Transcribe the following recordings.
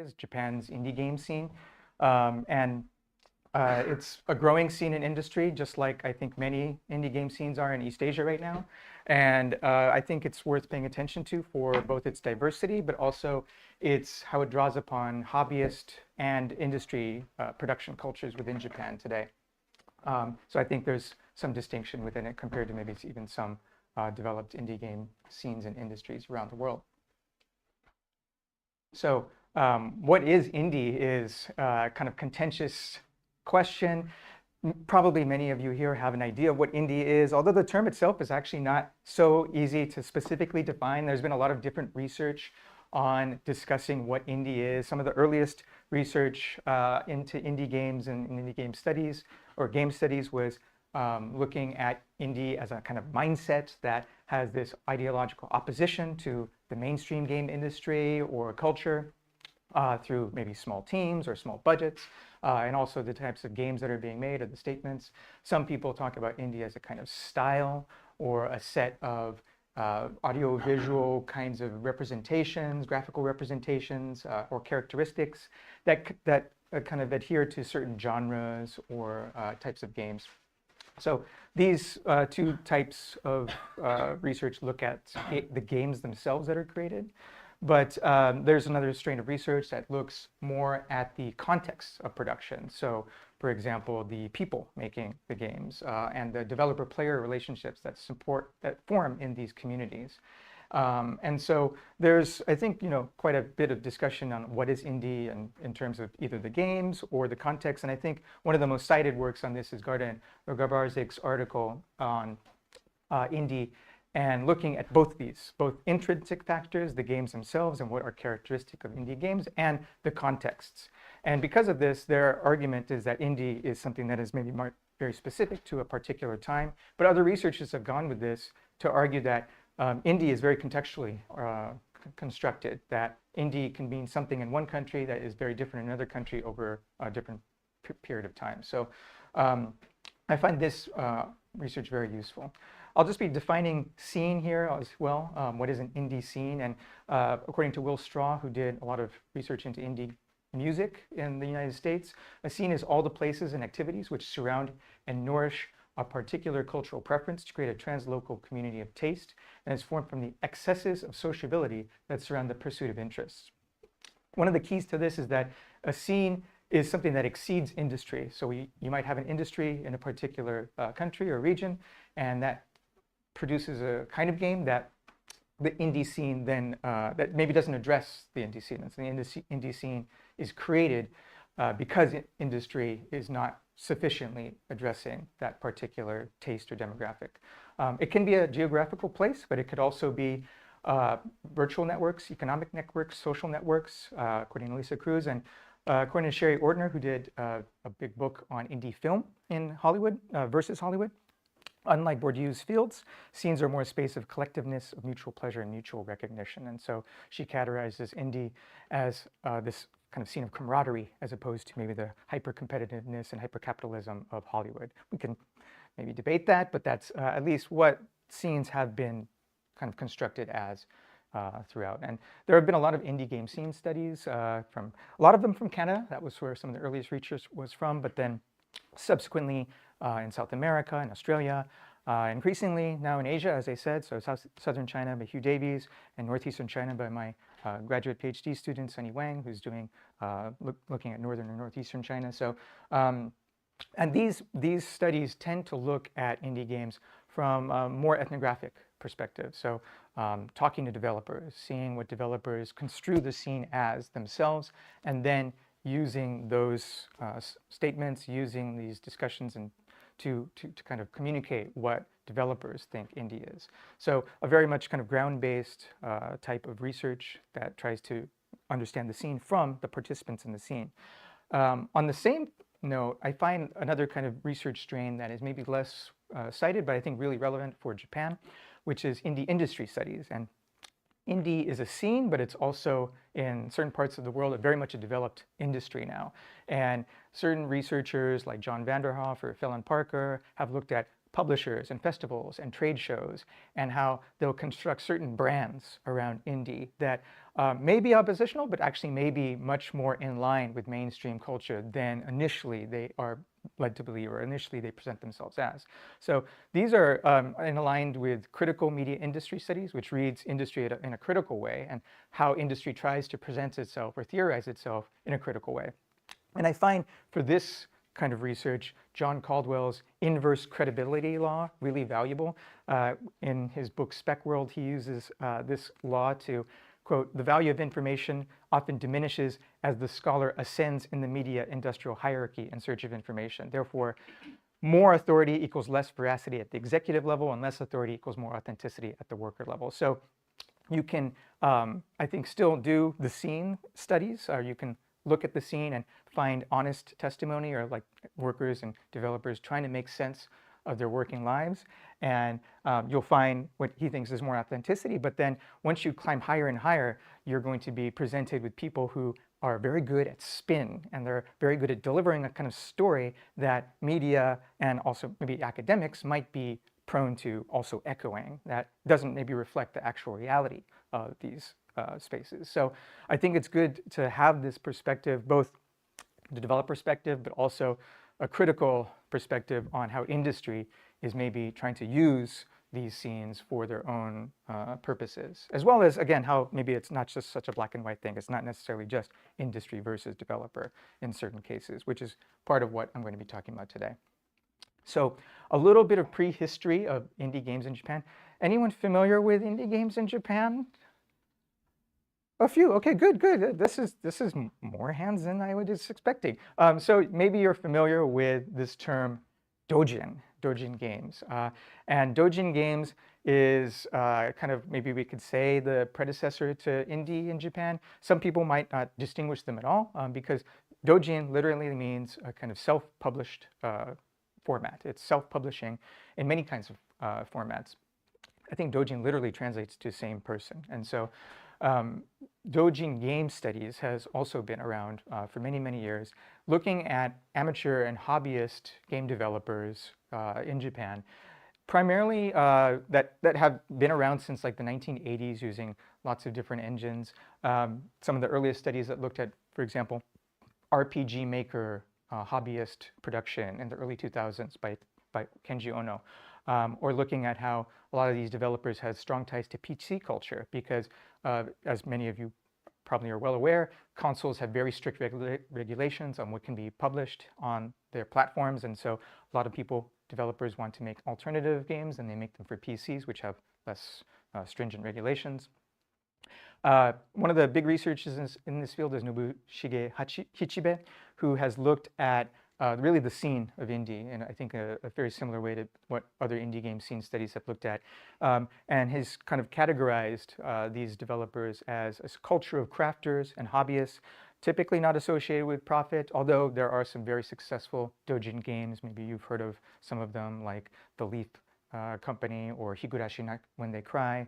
is Japan's indie game scene. And it's a growing scene in industry, just like I think many indie game scenes are in East Asia right now. And I think it's worth paying attention to for both its diversity, but also how it draws upon hobbyist and industry production cultures within Japan today. So I think there's some distinction within it compared to maybe even some developed indie game scenes and industries around the world. So what is indie is a kind of contentious question. Probably many of you here have an idea of what indie is, although the term itself is actually not so easy to specifically define. There's been a lot of different research on discussing what indie is. Some of the earliest research into indie games and indie game studies or game studies was looking at indie as a kind of mindset that has this ideological opposition to the mainstream game industry or culture through maybe small teams or small budgets, and also the types of games that are being made or the statements. Some people talk about indie as a kind of style or a set of audio-visual kinds of representations, graphical representations, or characteristics that kind of adhere to certain genres or types of games. So these two types of research look at the games themselves that are created. But there's another strain of research that looks more at the context of production. So, for example, the people making the games and the developer-player relationships that form in these communities. And so there's, I think, quite a bit of discussion on what is indie and in terms of either the games or the context. And I think one of the most cited works on this is Garda Grabarzyk's article on indie, and looking at both intrinsic factors, the games themselves and what are characteristic of indie games, and the contexts. And because of this, their argument is that indie is something that is maybe very specific to a particular time. But other researchers have gone with this to argue that indie is very contextually constructed, that indie can mean something in one country that is very different in another country over a different period of time. So I find this research very useful. I'll just be defining scene here as well. What is an indie scene? And according to Will Straw, who did a lot of research into indie music in the United States, a scene is all the places and activities which surround and nourish a particular cultural preference to create a translocal community of taste, and is formed from the excesses of sociability that surround the pursuit of interests. One of the keys to this is that a scene is something that exceeds industry. So you might have an industry in a particular country or region, and that produces a kind of game that the indie scene then, that maybe doesn't address the indie scene. And so the indie scene is created because industry is not sufficiently addressing that particular taste or demographic. It can be a geographical place, but it could also be virtual networks, economic networks, social networks, according to Lisa Cruz. And according to Sherry Ortner, who did a big book on indie film in Hollywood versus Hollywood, unlike Bourdieu's fields, scenes are more a space of collectiveness, of mutual pleasure and mutual recognition. And so she categorizes indie as this kind of scene of camaraderie, as opposed to maybe the hyper-competitiveness and hyper-capitalism of Hollywood. We can maybe debate that, but that's at least what scenes have been kind of constructed as throughout. And there have been a lot of indie game scene studies, a lot of them from Canada. That was where some of the earliest research was from, but then subsequently in South America and Australia, increasingly now in Asia, as I said, so southern China by Hugh Davies, and northeastern China by my graduate PhD student, Sunny Wang, who's doing looking at northern and northeastern China. So, and these studies tend to look at indie games from a more ethnographic perspective. So talking to developers, seeing what developers construe the scene as themselves, and then using those statements, using these discussions and to kind of communicate what developers think indie is. So a very much kind of ground-based type of research that tries to understand the scene from the participants in the scene. On the same note, I find another kind of research strain that is maybe less cited, but I think really relevant for Japan, which is indie industry studies. And indie is a scene, but it's also in certain parts of the world very much a developed industry now. And certain researchers like John Vanderhoff or Felon Parker have looked at publishers and festivals and trade shows, and how they'll construct certain brands around indie that may be oppositional, but actually may be much more in line with mainstream culture than initially they are led to believe, or initially they present themselves as. So these are aligned with critical media industry studies, which reads industry in a critical way, and how industry tries to present itself or theorize itself in a critical way. And I find for this kind of research, John Caldwell's inverse credibility law really valuable. In his book Spec World, he uses this law to, quote, "The value of information often diminishes as the scholar ascends in the media industrial hierarchy in search of information. Therefore, more authority equals less veracity at the executive level, and less authority equals more authenticity at the worker level." So you can, I think, still do the scene studies, or you can look at the scene and find honest testimony, or like workers and developers trying to make sense of their working lives. And you'll find what he thinks is more authenticity. But then once you climb higher and higher, you're going to be presented with people who are very good at spin, and they're very good at delivering a kind of story that media and also maybe academics might be prone to also echoing, that doesn't maybe reflect the actual reality of these spaces. So I think it's good to have this perspective, both the developer perspective, but also a critical perspective on how industry is maybe trying to use these scenes for their own purposes, as well as, again, how maybe it's not just such a black and white thing. It's not necessarily just industry versus developer in certain cases, which is part of what I'm going to be talking about today. So a little bit of prehistory of indie games in Japan. Anyone familiar with indie games in Japan? A few. Okay, good, good. This is more hands than I was expecting. So maybe you're familiar with this term doujin games. And doujin games is kind of, maybe we could say, the predecessor to indie in Japan. Some people might not distinguish them at all, because doujin literally means a kind of self-published format. It's self-publishing in many kinds of formats. I think doujin literally translates to same person. And so doujin game studies has also been around for many, many years, looking at amateur and hobbyist game developers in Japan, primarily that have been around since like the 1980s, using lots of different engines. Some of the earliest studies that looked at, for example, RPG Maker hobbyist production in the early 2000s by Kenji Ono. Or looking at how a lot of these developers had strong ties to PC culture, because as many of you probably are well aware, consoles have very strict regulations on what can be published on their platforms. And so a lot of developers want to make alternative games, and they make them for PCs, which have less stringent regulations. One of the big researchers in this field is Nobushige Hichibe, who has looked at really the scene of indie, and I think a very similar way to what other indie game scene studies have looked at, and has kind of categorized these developers as a culture of crafters and hobbyists, typically not associated with profit, although there are some very successful doujin games. Maybe you've heard of some of them, like The Leaf Company or Higurashi When They Cry.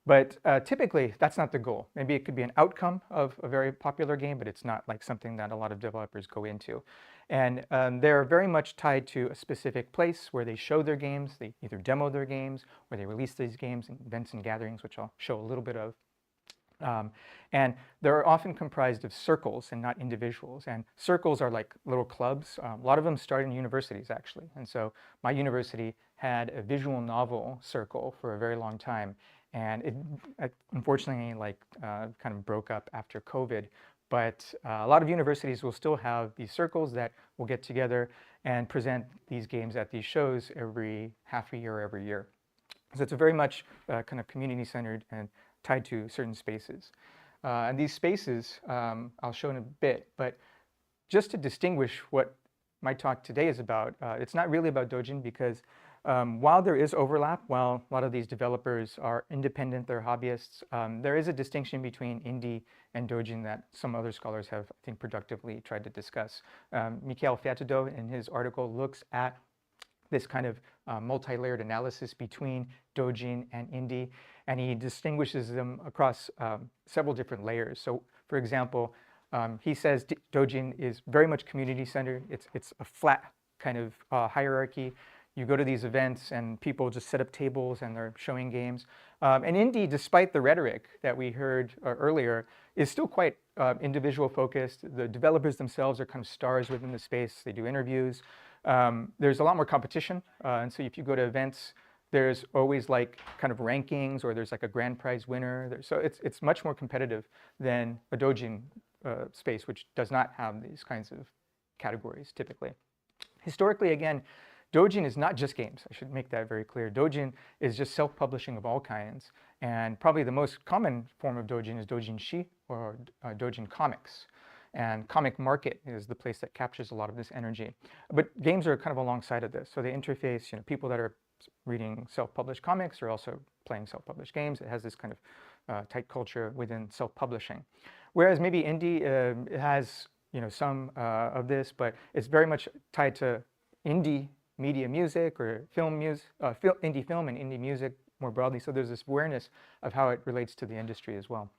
But typically, that's not the goal. Maybe it could be an outcome of a very popular game, but it's not like something that a lot of developers go into. And they're very much tied to a specific place where they show their games. They either demo their games, or they release these games in events and gatherings, which I'll show a little bit of. And they're often comprised of circles and not individuals. And circles are like little clubs. A lot of them start in universities, actually. And so my university had a visual novel circle for a very long time. And it unfortunately kind of broke up after COVID. But a lot of universities will still have these circles that will get together and present these games at these shows every half a year, every year. So it's a very much kind of community-centered and tied to certain spaces. And these spaces, I'll show in a bit, but just to distinguish what my talk today is about, it's not really about doujin, because while there is overlap, while a lot of these developers are independent, they're hobbyists, there is a distinction between indie and doujin that some other scholars have, I think, productively tried to discuss. Michael Fatudo, in his article, looks at this kind of multi-layered analysis between doujin and indie, and he distinguishes them across several different layers. So, for example, he says doujin is very much community-centered. It's a flat kind of hierarchy. you go to these events and people just set up tables and they're showing games. And indie, despite the rhetoric that we heard earlier, is still quite individual focused. The developers themselves are kind of stars within the space. They do interviews. There's a lot more competition. And so if you go to events, there's always like kind of rankings, or there's like a grand prize winner. So it's much more competitive than a doujin space, which does not have these kinds of categories typically. Historically, again, doujin is not just games. I should make that very clear. Doujin is just self-publishing of all kinds. And probably the most common form of doujin is doujinshi, or doujin comics. And comic market is the place that captures a lot of this energy. But games are kind of alongside of this. So they interface, people that are reading self-published comics are also playing self-published games. It has this kind of tight culture within self-publishing. Whereas maybe indie has some of this, but it's very much tied to indie media music, or indie film and indie music more broadly. So there's this awareness of how it relates to the industry as well.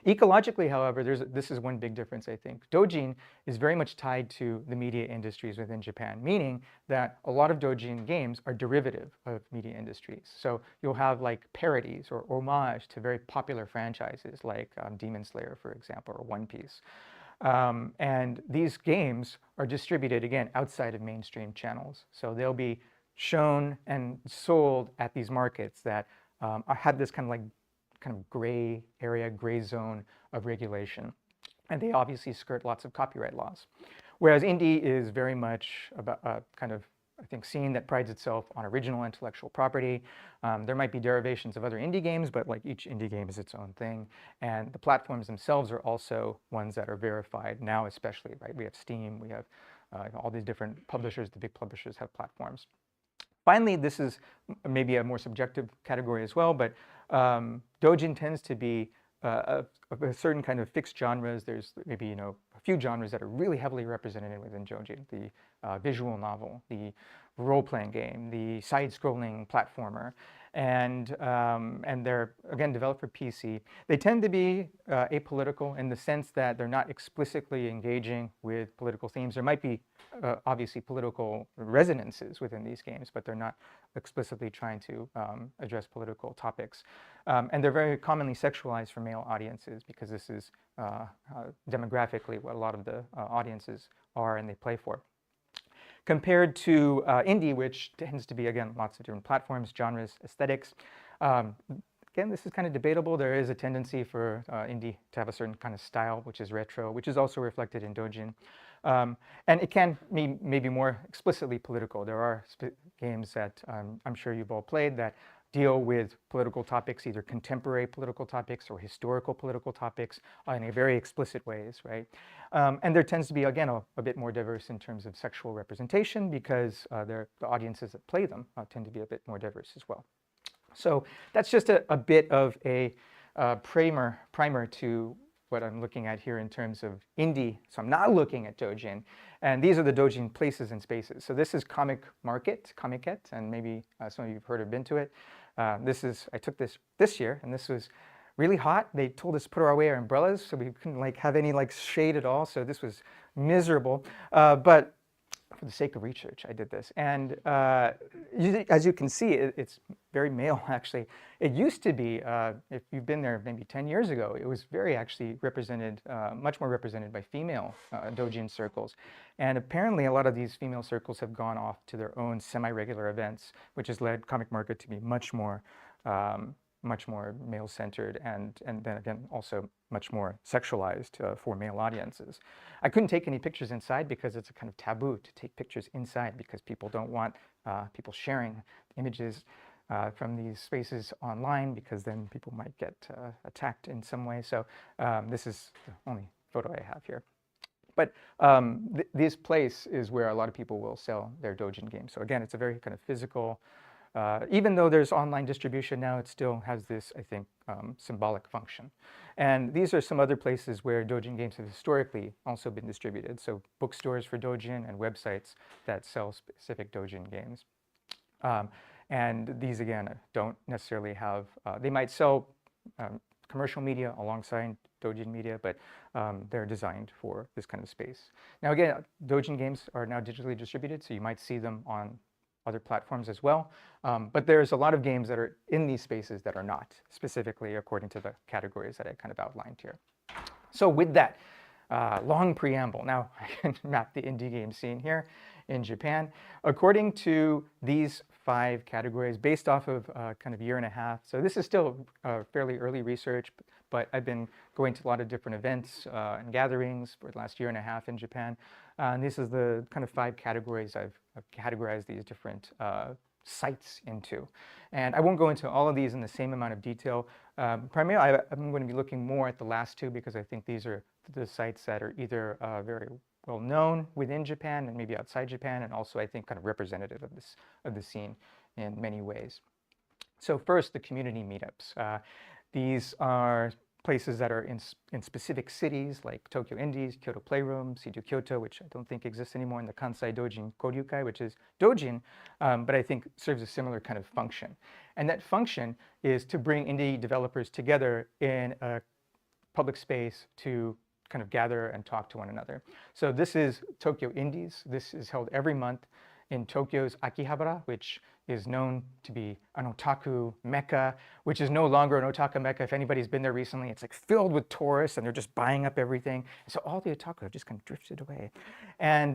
Ecologically, however, this is one big difference, I think. Doujin is very much tied to the media industries within Japan, meaning that a lot of doujin games are derivative of media industries. So you'll have like parodies or homage to very popular franchises like Demon Slayer, for example, or One Piece. And these games are distributed, again, outside of mainstream channels. So they'll be shown and sold at these markets that have this kind of gray area, gray zone of regulation. And they obviously skirt lots of copyright laws. Whereas indie is very much about I think, scene that prides itself on original intellectual property. There might be derivations of other indie games, but like each indie game is its own thing. And the platforms themselves are also ones that are verified now, especially, right? We have Steam, we have all these different publishers. The big publishers have platforms. Finally, this is maybe a more subjective category as well, but doujin tends to be a certain kind of fixed genres. There's maybe a few genres that are really heavily represented within doujin: the visual novel, the role-playing game, the side-scrolling platformer, and they're again developed for PC. They tend to be apolitical in the sense that they're not explicitly engaging with political themes. There might be obviously political resonances within these games, but they're not explicitly trying to address political topics. And they're very commonly sexualized for male audiences, because this is demographically what a lot of the audiences are and they play for. Compared to indie, which tends to be, again, lots of different platforms, genres, aesthetics. Again, this is kind of debatable. There is a tendency for indie to have a certain kind of style, which is retro, which is also reflected in doujin. And it can be maybe more explicitly political. There are games that I'm sure you've all played that deal with political topics, either contemporary political topics or historical political topics, in a very explicit ways, right? And there tends to be, again, a bit more diverse in terms of sexual representation, because the audiences that play them tend to be a bit more diverse as well. So that's just a bit of a primer to what I'm looking at here in terms of indie. So I'm not looking at doujin. And these are the doujin places and spaces. So this is Comic Market, Comiket, and maybe some of you have heard or been to it. I took this year, and this was really hot. They told us to put away our umbrellas, so we couldn't have any shade at all. So this was miserable. But for the sake of research, I did this. And as you can see, it's very male, actually. It used to be, if you've been there maybe 10 years ago, it was very actually represented, much more represented by female doujin circles. And apparently a lot of these female circles have gone off to their own semi-regular events, which has led Comic Market to be much more male-centered, and then again also much more sexualized for male audiences. I couldn't take any pictures inside because it's a kind of taboo to take pictures inside, because people don't want people sharing images from these spaces online, because then people might get attacked in some way. So this is the only photo I have here. But this place is where a lot of people will sell their doujin games. So again, it's a very kind of physical. Even though there's online distribution now, it still has this, I think, symbolic function. And these are some other places where doujin games have historically also been distributed. So bookstores for doujin and websites that sell specific doujin games. And these, again, don't necessarily have, they might sell commercial media alongside doujin media, but they're designed for this kind of space. Now, again, doujin games are now digitally distributed, so you might see them on other platforms as well. But there's a lot of games that are in these spaces that are not, specifically according to the categories that I kind of outlined here. So with that long preamble, now I can map the indie game scene here in Japan. According to these 5 categories, based off of kind of 1.5 years, so this is still fairly early research, but I've been going to a lot of different events and gatherings for the last 1.5 years in Japan. And this is the kind of 5 categories I've categorized these different sites into. And I won't go into all of these in the same amount of detail. Primarily, I'm going to be looking more at the last 2 because I think these are the sites that are either very well known within Japan and maybe outside Japan, and also I think kind of representative of the scene in many ways. So first, the community meetups. These are places that are in specific cities like Tokyo Indies, Kyoto Playroom, Situ Kyoto, which I don't think exists anymore, and the Kansai Doujin Koryukai, which is doujin, but I think serves a similar kind of function. And that function is to bring indie developers together in a public space to kind of gather and talk to one another. So this is Tokyo Indies. This is held every month in Tokyo's Akihabara, which is known to be an otaku mecca, which is no longer an otaku mecca. If anybody's been there recently, it's like filled with tourists and they're just buying up everything. And so all the otaku have just kind of drifted away. And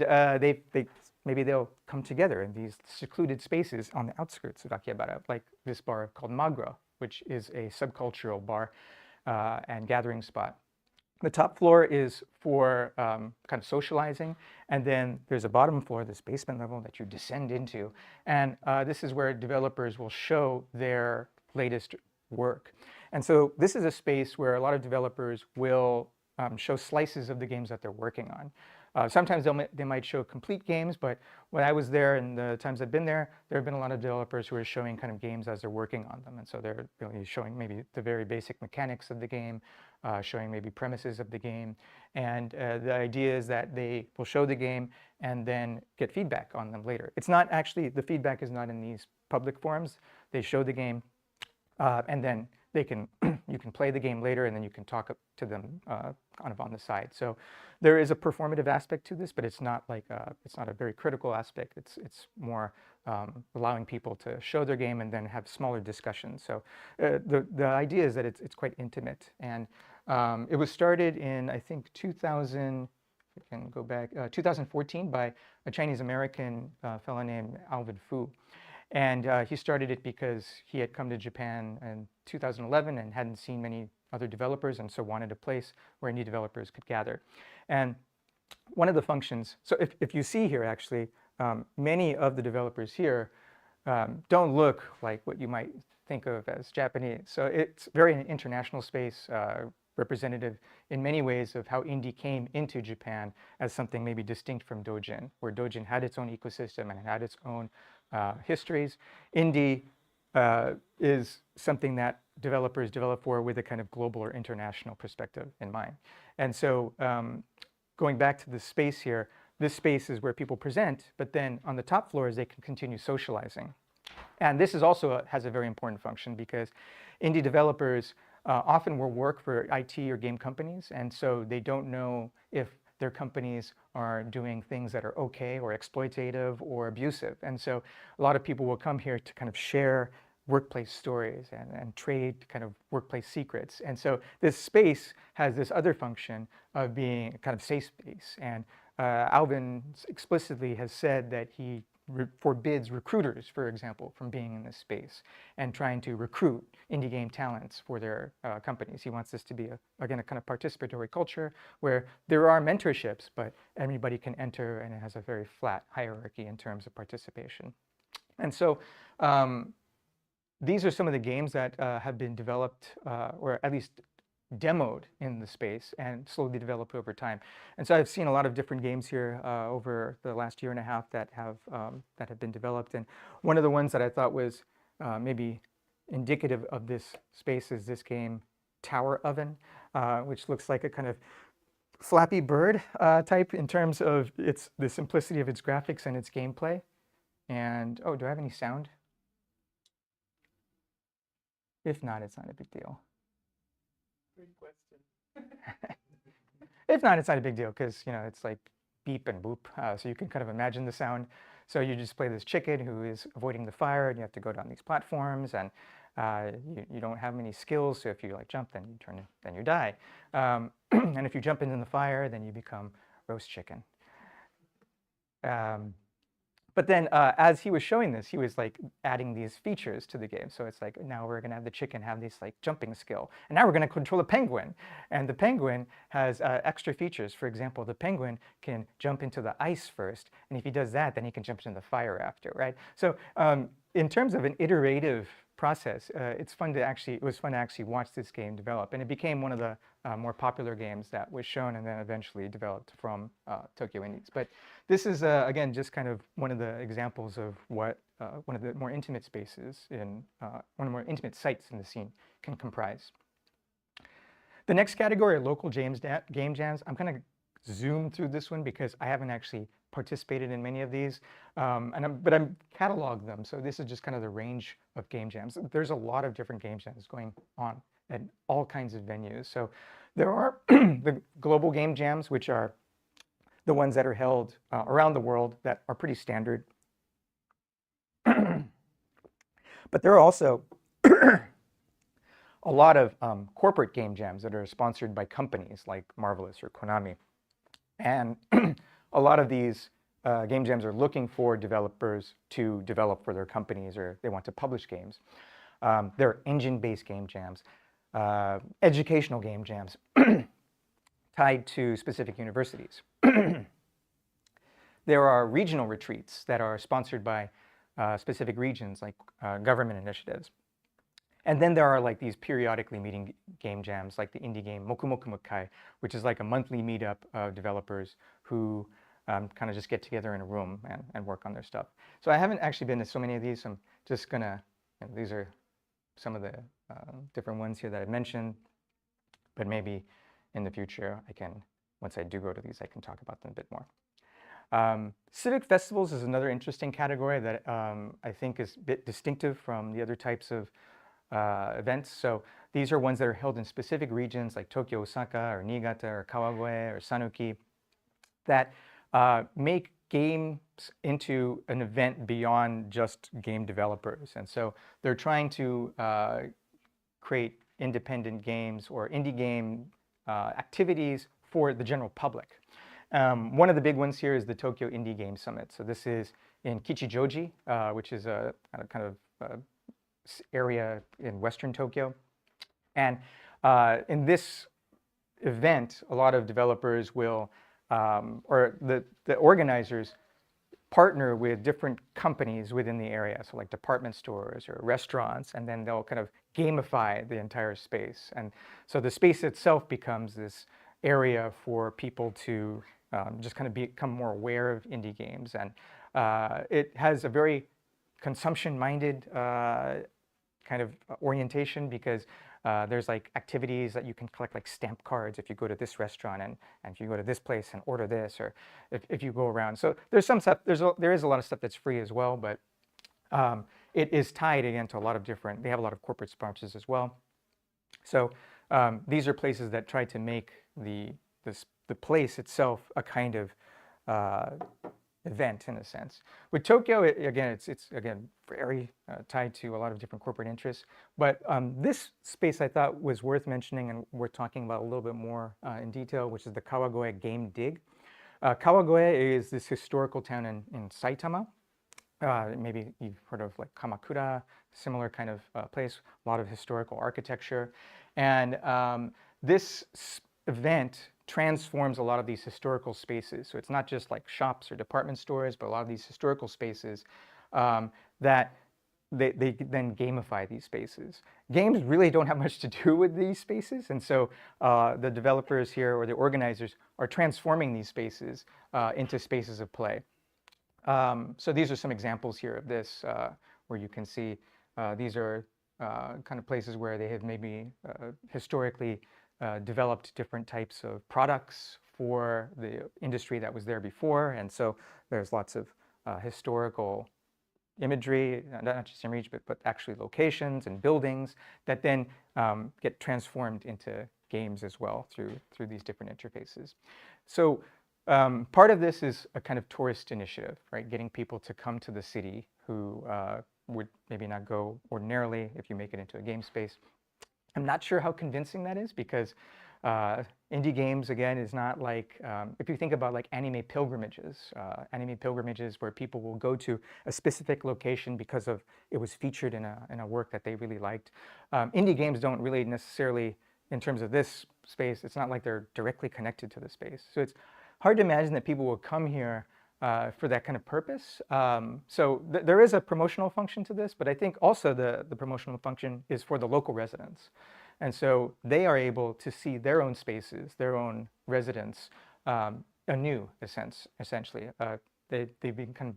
maybe they'll come together in these secluded spaces on the outskirts of Akihabara, like this bar called Magro, which is a subcultural bar and gathering spot. The top floor is for kind of socializing, and then there's a bottom floor, this basement level that you descend into, and this is where developers will show their latest work. And so this is a space where a lot of developers will show slices of the games that they're working on. Sometimes they might show complete games, but when I was there and the times I've been there have been a lot of developers who are showing kind of games as they're working on them. And so they're really showing maybe the very basic mechanics of the game, showing maybe premises of the game. And the idea is that they will show the game and then get feedback on them later. It's not actually, the feedback is not in these public forums. They show the game and then they can you can play the game later, and then you can talk to them kind of on the side. So there is a performative aspect to this, but it's not like it's not a very critical aspect. It's more allowing people to show their game and then have smaller discussions. So the idea is that it's quite intimate, and it was started in, I think, 2000. If I can go back, 2014 by a Chinese American fellow named Alvin Fu. And he started it because he had come to Japan in 2011 and hadn't seen many other developers, and so wanted a place where indie developers could gather. And one of the functions, so if you see here actually, many of the developers here don't look like what you might think of as Japanese. So it's very an international space, representative in many ways of how indie came into Japan as something maybe distinct from doujin, where doujin had its own ecosystem and it had its own histories. Indie is something that developers develop for with a kind of global or international perspective in mind. And so going back to the space here, this space is where people present, but then on the top floors they can continue socializing. And this is also has a very important function because indie developers often will work for IT or game companies, and so they don't know if their companies are doing things that are okay or exploitative or abusive. And so a lot of people will come here to kind of share workplace stories and trade kind of workplace secrets. And so this space has this other function of being a kind of safe space. And Alvin explicitly has said that he forbids recruiters, for example, from being in this space and trying to recruit indie game talents for their companies. He wants this to be, again, a kind of participatory culture where there are mentorships, but anybody can enter, and it has a very flat hierarchy in terms of participation. And so these are some of the games that have been developed, or at least demoed in the space and slowly developed over time. And so I've seen a lot of different games here over the last 1.5 years that have been developed. And one of the ones that I thought was maybe indicative of this space is this game Tower Oven, which looks like a kind of Flappy Bird type in terms of the simplicity of its graphics and its gameplay. And oh, do I have any sound? If not, it's not a big deal. Great question. If not, it's not a big deal because, you know, it's like beep and boop, so you can kind of imagine the sound. So you just play this chicken who is avoiding the fire, and you have to go down these platforms, and you don't have many skills. So if you like jump, then you die. And if you jump into the fire, then you become roast chicken. But then as he was showing this, he was like adding these features to the game. So it's like, now we're going to have the chicken have this like jumping skill. And now we're going to control the penguin. And the penguin has extra features. For example, the penguin can jump into the ice first. And if he does that, then he can jump into the fire after, right? So in terms of an iterative process, it was fun to actually watch this game develop. And it became one of the more popular games that was shown and then eventually developed from Tokyo Indies. But this is, again, just kind of one of the examples of what one of the more intimate spaces one of the more intimate sites in the scene can comprise. The next category are local game jams. I'm going to zoom through this one because I haven't actually participated in many of these, but I'm cataloged them. So this is just kind of the range of game jams. There's a lot of different game jams going on at all kinds of venues. So there are the global game jams, which are the ones that are held around the world that are pretty standard. But there are also a lot of corporate game jams that are sponsored by companies like Marvelous or Konami. And a lot of these game jams are looking for developers to develop for their companies, or they want to publish games. There are engine-based game jams, educational game jams tied to specific universities. There are regional retreats that are sponsored by specific regions, like government initiatives. And then there are like these periodically meeting game jams, like the indie game Moku Moku Mukai, which is like a monthly meetup of developers who kind of just get together in a room and work on their stuff. So I haven't actually been to so many of these. So I'm just gonna, these are some of the different ones here that I've mentioned, but maybe in the future I can, once I do go to these, I can talk about them a bit more. Civic festivals is another interesting category that I think is a bit distinctive from the other types of events. So these are ones that are held in specific regions like Tokyo, Osaka, or Niigata, or Kawagoe, or Sanuki, that make games into an event beyond just game developers. And so they're trying to create independent games or indie game activities for the general public. One of the big ones here is the Tokyo Indie Game Summit. So this is in Kichijoji, which is a kind of area in Western Tokyo. And in this event, a lot of developers will, or the organizers partner with different companies within the area, so like department stores or restaurants, and then they'll kind of gamify the entire space. And so the space itself becomes this area for people to just kind of become more aware of indie games. And it has a very consumption-minded kind of orientation, because there's like activities that you can collect, like stamp cards if you go to this restaurant, and if you go to this place and order this, or if you go around. So there's some stuff, there is a lot of stuff that's free as well, but it is tied again to a lot of different, they have a lot of corporate sponsors as well. So these are places that try to make the place itself a kind of event in a sense. With Tokyo, it's again very tied to a lot of different corporate interests. But this space I thought was worth mentioning and worth talking about a little bit more in detail, which is the Kawagoe Game Dig. Kawagoe is this historical town in Saitama. Maybe you've heard of like Kamakura, similar kind of place, a lot of historical architecture. And this event transforms a lot of these historical spaces. So it's not just like shops or department stores, but a lot of these historical spaces that they then gamify these spaces. Games really don't have much to do with these spaces, and so the developers here, or the organizers, are transforming these spaces into spaces of play. So these are some examples here of this, where you can see these are kind of places where they have maybe historically developed different types of products for the industry that was there before. And so there's lots of historical imagery, not just imagery, but actually locations and buildings that then get transformed into games as well through these different interfaces. So Part of this is a kind of tourist initiative, right? Getting people to come to the city who would maybe not go ordinarily if you make it into a game space. I'm not sure how convincing that is because indie games, again, is not like, if you think about like anime pilgrimages where people will go to a specific location because of it was featured in a work that they really liked. Indie games don't really necessarily, in terms of this space, it's not like they're directly connected to the space. So it's hard to imagine that people will come here for that kind of purpose. So there is a promotional function to this, but I think also the promotional function is for the local residents. And so they are able to see their own spaces, their own residents anew, essentially. They become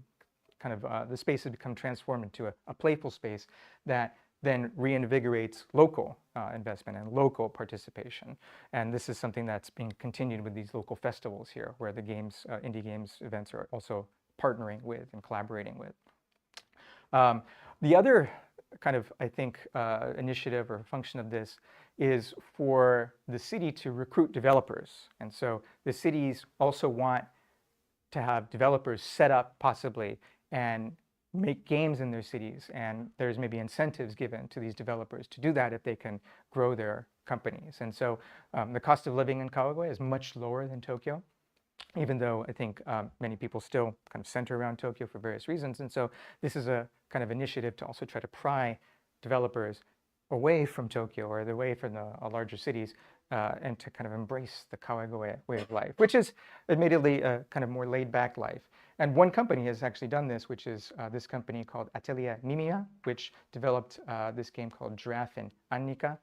the spaces become transformed into a playful space that then reinvigorates local investment and local participation. And this is something that's being continued with these local festivals here, where the games, indie games events are also partnering with and collaborating with. The other kind of, I think, initiative or function of this is for the city to recruit developers. And so the cities also want to have developers set up possibly and make games in their cities, and there's maybe incentives given to these developers to do that if they can grow their companies. And so the cost of living in Kawagoe is much lower than Tokyo, even though I think many people still kind of center around Tokyo for various reasons. And so this is a kind of initiative to also try to pry developers away from Tokyo or away from the larger cities and to kind of embrace the Kawagoe way of life, which is admittedly a kind of more laid-back life. And one company has actually done this, which is this company called Atelier Mimiya, which developed this game called Giraffe in Annika.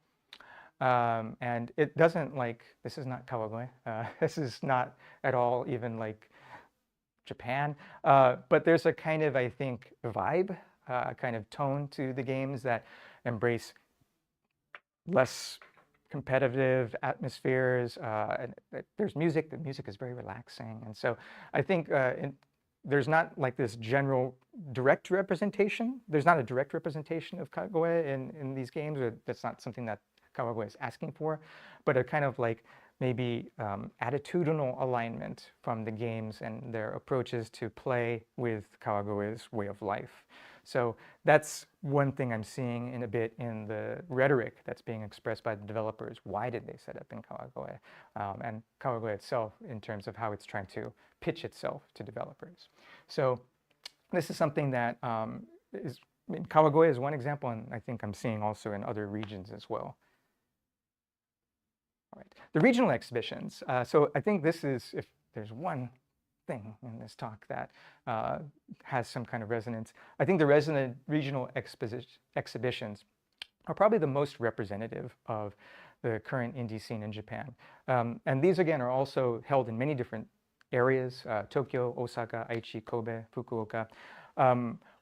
And it doesn't like, this is not Kawagoe. This is not at all even like Japan. But there's a kind of, I think, vibe, kind of tone to the games that embrace less competitive atmospheres. And there's music. The music is very relaxing. And so I think there's not like this general direct representation. There's not a direct representation of Kawagoe in these games. That's not something that Kawagoe is asking for, but a kind of like maybe attitudinal alignment from the games and their approaches to play with Kawagoe's way of life. So that's one thing I'm seeing in a bit in the rhetoric that's being expressed by the developers. Why did they set up in Kawagoe? And Kawagoe itself in terms of how it's trying to pitch itself to developers. So this is something that Kawagoe is one example, and I think I'm seeing also in other regions as well. All right, the regional exhibitions. So I think this is, if there's one thing in this talk that has some kind of resonance, I think the regional exhibitions are probably the most representative of the current indie scene in Japan. And these, again, are also held in many different areas, Tokyo, Osaka, Aichi, Kobe, Fukuoka.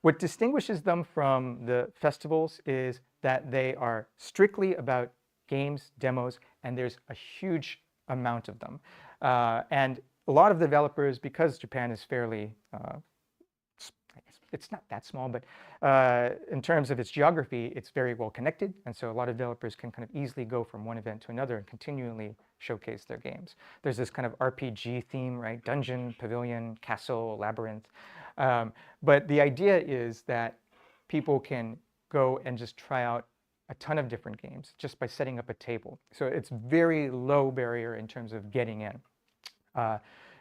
What distinguishes them from the festivals is that they are strictly about games, demos, and there's a huge amount of them. And a lot of developers, because Japan is fairly, it's not that small, but in terms of its geography, it's very well connected. And so a lot of developers can kind of easily go from one event to another and continually showcase their games. There's this kind of RPG theme, right? Dungeon, pavilion, castle, labyrinth. But the idea is that people can go and just try out a ton of different games just by setting up a table. So it's very low barrier in terms of getting in.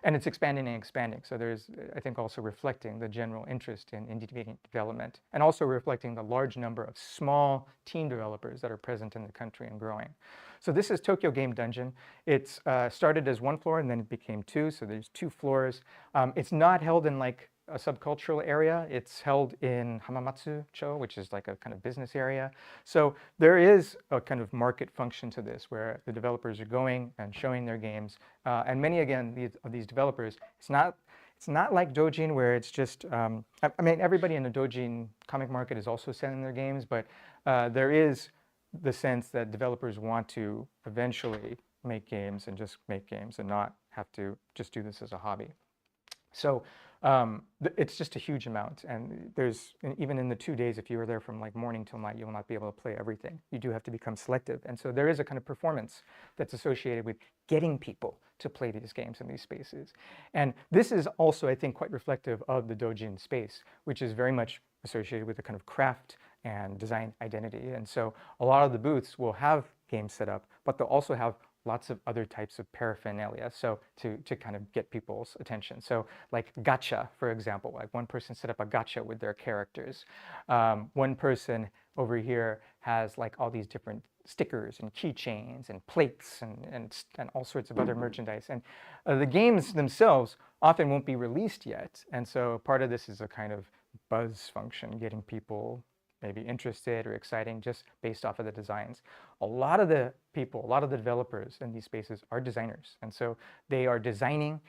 And it's expanding and expanding. So there's, I think, also reflecting the general interest in indie game development and also reflecting the large number of small team developers that are present in the country and growing. So this is Tokyo Game Dungeon. It's started as one floor and then it became two. So there's 2 floors. It's not held in like a subcultural area. It's held in Hamamatsu-cho, which is like a kind of business area. So there is a kind of market function to this where the developers are going and showing their games. And many, again, of these developers, it's not like doujin where it's just, I mean, everybody in the doujin comic market is also selling their games, but there is the sense that developers want to eventually make games and just make games and not have to just do this as a hobby. So It's just a huge amount, and even in the 2 days, if you were there from like morning till night, you will not be able to play everything. You do have to become selective, and so there is a kind of performance that's associated with getting people to play these games in these spaces. And this is also, I think, quite reflective of the doujin space, which is very much associated with a kind of craft and design identity. And so a lot of the booths will have games set up, but they'll also have lots of other types of paraphernalia, so to kind of get people's attention. So like gacha, for example, like one person set up a gacha with their characters. One person over here has like all these different stickers and keychains and plates and all sorts of other merchandise. And the games themselves often won't be released yet. And so part of this is a kind of buzz function, getting people maybe interested or exciting just based off of the designs. A lot of the people, a lot of the developers in these spaces are designers. And so they are designing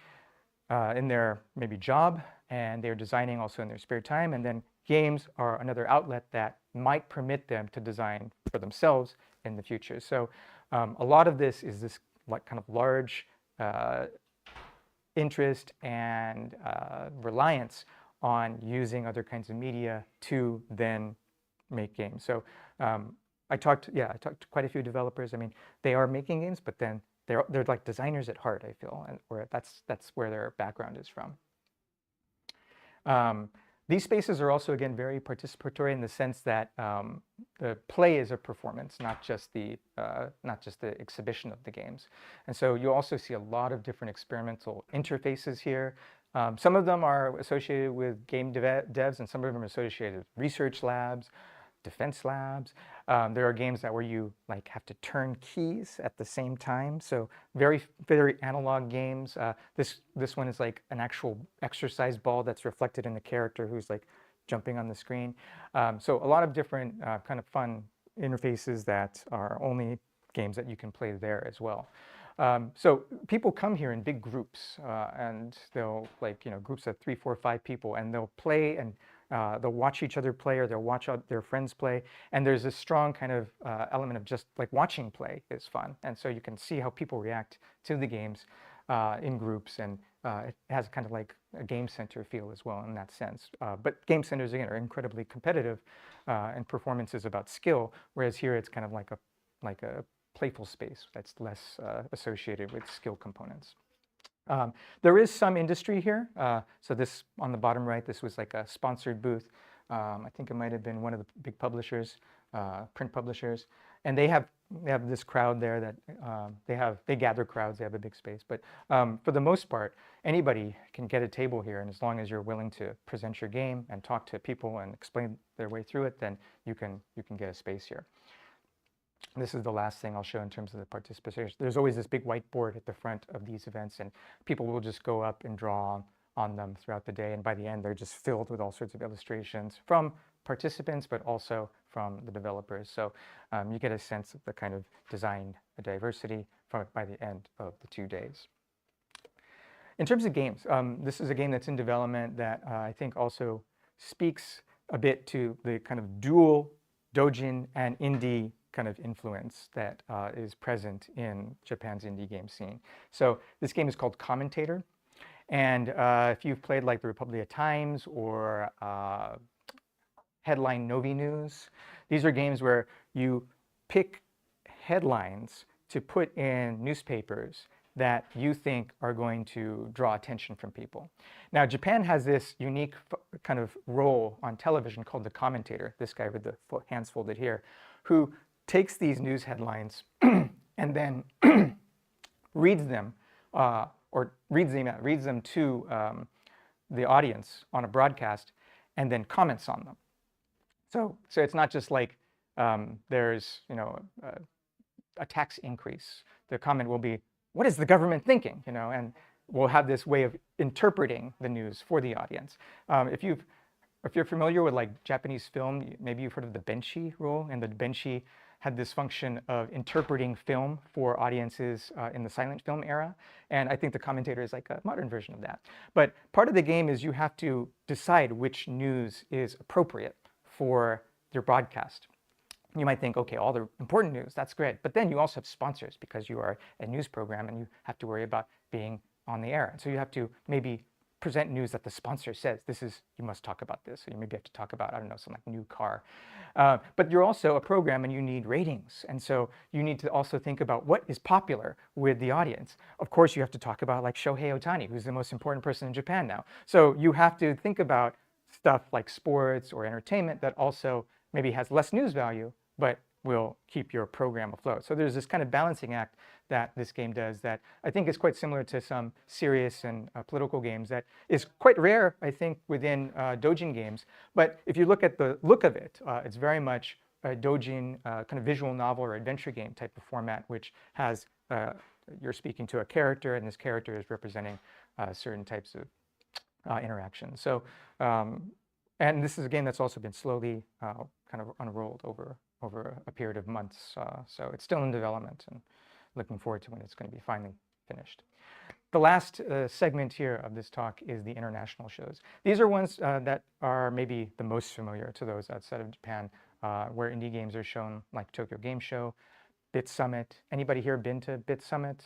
in their maybe job, and they're designing also in their spare time. And then games are another outlet that might permit them to design for themselves in the future. So a lot of this is this like kind of large interest and reliance on using other kinds of media to then make games. So I talked to quite a few developers. I mean, they are making games, but then they're like designers at heart, I feel, and where that's where their background is from. These spaces are also, again, very participatory in the sense that the play is a performance, not just the exhibition of the games. And so you also see a lot of different experimental interfaces here. Some of them are associated with game devs, and some of them are associated with research labs, defense labs. There are games where you like have to turn keys at the same time. So very, very analog games. This one is like an actual exercise ball that's reflected in the character who's like jumping on the screen. So a lot of different kind of fun interfaces that are only games that you can play there as well. So people come here in big groups, and they'll groups of 3, 4, 5 people, and they'll play and they'll watch each other play, or they'll watch their friends play. And there's a strong kind of element of just like watching play is fun. And so you can see how people react to the games in groups, and it has kind of like a game center feel as well in that sense. But game centers, again, are incredibly competitive, and performance is about skill, whereas here it's kind of like a playful space that's less associated with skill components. There is some industry here. So this on the bottom right, this was like a sponsored booth. I think it might have been one of the big publishers, print publishers, and they have this crowd there that they gather crowds. They have a big space, but for the most part, anybody can get a table here, and as long as you're willing to present your game and talk to people and explain their way through it, then you can get a space here. This is the last thing I'll show in terms of the participation. There's always this big whiteboard at the front of these events, and people will just go up and draw on them throughout the day. And by the end, they're just filled with all sorts of illustrations from participants, but also from the developers. So you get a sense of the kind of design diversity by the end of the 2 days. In terms of games, this is a game that's in development that I think also speaks a bit to the kind of dual doujin and indie kind of influence that is present in Japan's indie game scene. So this game is called Commentator, and if you've played like the Republic of Times or Headline Novi News, these are games where you pick headlines to put in newspapers that you think are going to draw attention from people. Now, Japan has this unique kind of role on television called the commentator, this guy with the hands folded here, who takes these news headlines and then reads them to the audience on a broadcast, and then comments on them. So it's not just like there's a tax increase. The comment will be, "What is the government thinking?" And we'll have this way of interpreting the news for the audience. If you're familiar with like Japanese film, maybe you've heard of the benshi rule, and the benshi had this function of interpreting film for audiences in the silent film era. And I think the commentator is like a modern version of that. But part of the game is you have to decide which news is appropriate for your broadcast. You might think, okay, all the important news, that's great. But then you also have sponsors because you are a news program and you have to worry about being on the air. And so you have to maybe present news that the sponsor says, you must talk about this. So you maybe have to talk about, I don't know, some like new car. But you're also a program and you need ratings. And so you need to also think about what is popular with the audience. Of course, you have to talk about like Shohei Ohtani, who's the most important person in Japan now. So you have to think about stuff like sports or entertainment that also maybe has less news value, but will keep your program afloat. So there's this kind of balancing act that this game does that I think is quite similar to some serious and political games that is quite rare, I think, within doujin games. But if you look at the look of it, it's very much a doujin kind of visual novel or adventure game type of format, which has, you're speaking to a character, and this character is representing certain types of interactions. So, and this is a game that's also been slowly kind of unrolled over a period of months. So it's still in development, and looking forward to when it's going to be finally finished. The last segment here of this talk is the international shows. These are ones that are maybe the most familiar to those outside of Japan, where indie games are shown, like Tokyo Game Show, Bit Summit. Anybody here been to Bit Summit?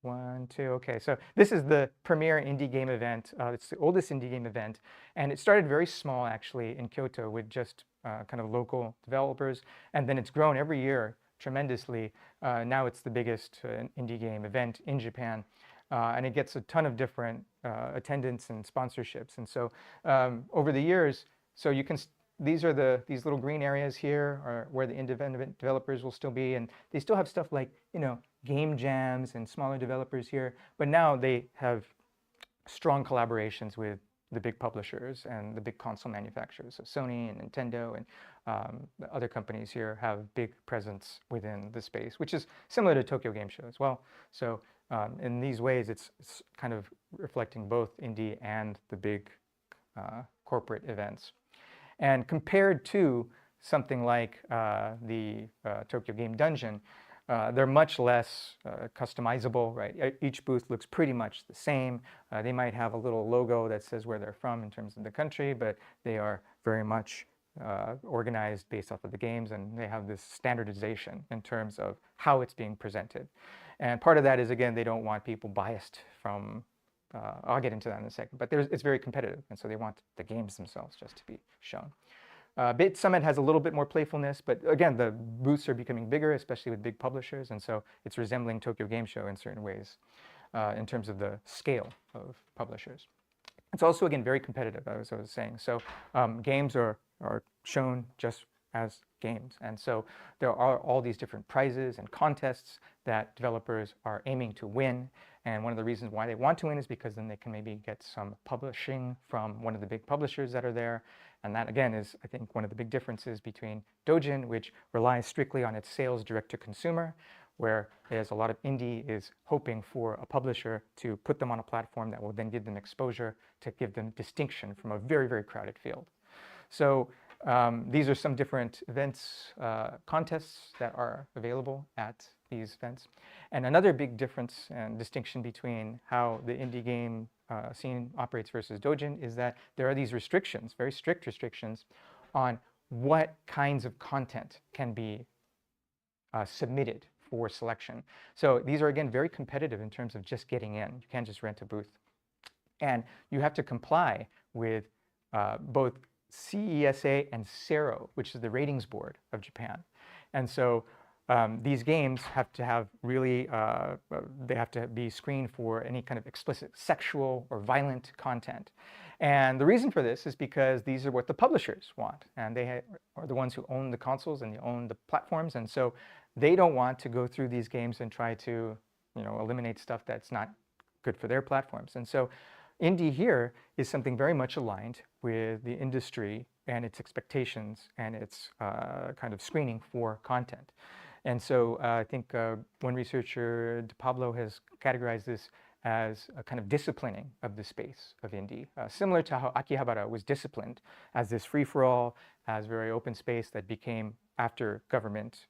1, 2, okay. So this is the premier indie game event. It's the oldest indie game event, and it started very small, actually, in Kyoto with just kind of local developers, and then it's grown every year tremendously. Now it's the biggest indie game event in Japan, and it gets a ton of different attendance and sponsorships. And so over the years, so you can, these little green areas here are where the independent developers will still be, and they still have stuff like, you know, game jams and smaller developers here, but now they have strong collaborations with the big publishers and the big console manufacturers. So Sony and Nintendo and other companies here have big presence within the space, which is similar to Tokyo Game Show as well. So in these ways, it's kind of reflecting both indie and the big corporate events. And compared to something like the Tokyo Game Dungeon, they're much less customizable, right? Each booth looks pretty much the same. They might have a little logo that says where they're from in terms of the country, but they are very much organized based off of the games, and they have this standardization in terms of how it's being presented. And part of that is, again, they don't want people biased from, I'll get into that in a second, but it's very competitive, and so they want the games themselves just to be shown. Bit Summit has a little bit more playfulness, but again, the booths are becoming bigger, especially with big publishers, and so it's resembling Tokyo Game Show in certain ways in terms of the scale of publishers. It's also, again, very competitive, as I was saying. So games are shown just as games, and so there are all these different prizes and contests that developers are aiming to win. And one of the reasons why they want to win is because then they can maybe get some publishing from one of the big publishers that are there. And that, again, is, I think, one of the big differences between doujin, which relies strictly on its sales direct to consumer, whereas a lot of indie is hoping for a publisher to put them on a platform that will then give them exposure to give them distinction from a very, very crowded field. So these are some different events, contests that are available at these events. And another big difference and distinction between how the indie game scene operates versus doujin is that there are these restrictions, very strict restrictions, on what kinds of content can be submitted for selection. So these are, again, very competitive in terms of just getting in. You can't just rent a booth. And you have to comply with both CESA and CERO, which is the ratings board of Japan. And so these games have to have really, they have to be screened for any kind of explicit sexual or violent content. And the reason for this is because these are what the publishers want. And they are the ones who own the consoles and they own the platforms. And so they don't want to go through these games and try to, you know, eliminate stuff that's not good for their platforms. And so indie here is something very much aligned with the industry and its expectations and its kind of screening for content. And so I think one researcher, Pablo, has categorized this as a kind of disciplining of the space of indie, similar to how Akihabara was disciplined as this free-for-all, as very open space that became, after government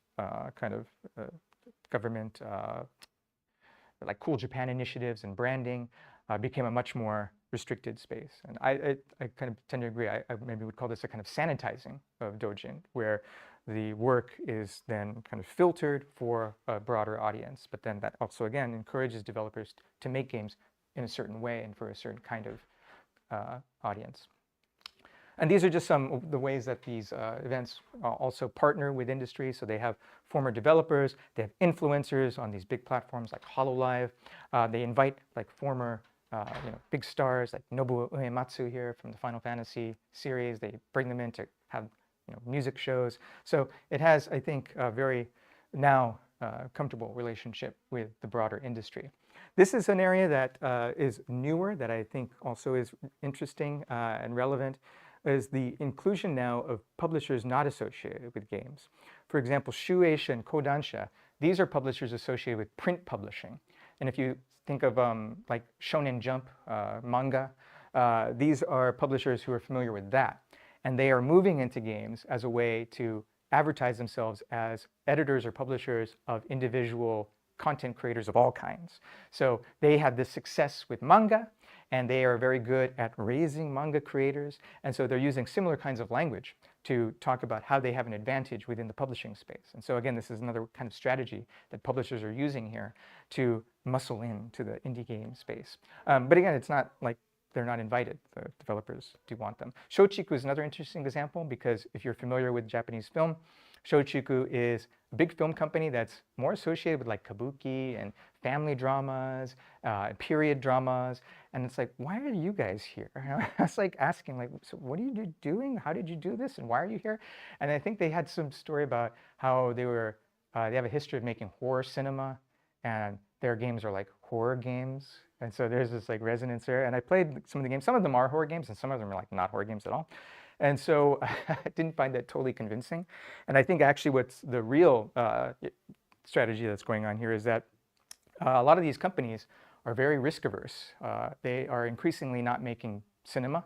like Cool Japan initiatives and branding, became a much more restricted space. And I kind of tend to agree. I maybe would call this a kind of sanitizing of doujin, where the work is then kind of filtered for a broader audience. But then that also, again, encourages developers to make games in a certain way and for a certain kind of audience. And these are just some of the ways that these events also partner with industry. So they have former developers, they have influencers on these big platforms like HoloLive. They invite like former big stars like Nobuo Uematsu here from the Final Fantasy series. They bring them in to have music shows. So it has, I think, a very now comfortable relationship with the broader industry. This is an area that is newer that I think also is interesting and relevant, is the inclusion now of publishers not associated with games. For example, Shueisha and Kodansha, these are publishers associated with print publishing. And if you think of like Shonen Jump manga, these are publishers who are familiar with that. And they are moving into games as a way to advertise themselves as editors or publishers of individual content creators of all kinds. So they had this success with manga, and they are very good at raising manga creators. And so they're using similar kinds of language to talk about how they have an advantage within the publishing space. And so again, this is another kind of strategy that publishers are using here to muscle into the indie game space. But again, it's not like they're not invited. The developers do want them. Shochiku is another interesting example because if you're familiar with Japanese film, Shochiku is a big film company that's more associated with like kabuki and family dramas, period dramas. And it's like, why are you guys here? I was like asking, like, so what are you doing? How did you do this? And why are you here? And I think they had some story about how they have a history of making horror cinema, and their games are like horror games. And so there's this like resonance there. And I played some of the games. Some of them are horror games, and some of them are like not horror games at all. And so I didn't find that totally convincing. And I think actually what's the real strategy that's going on here is that a lot of these companies are very risk averse. They are increasingly not making cinema,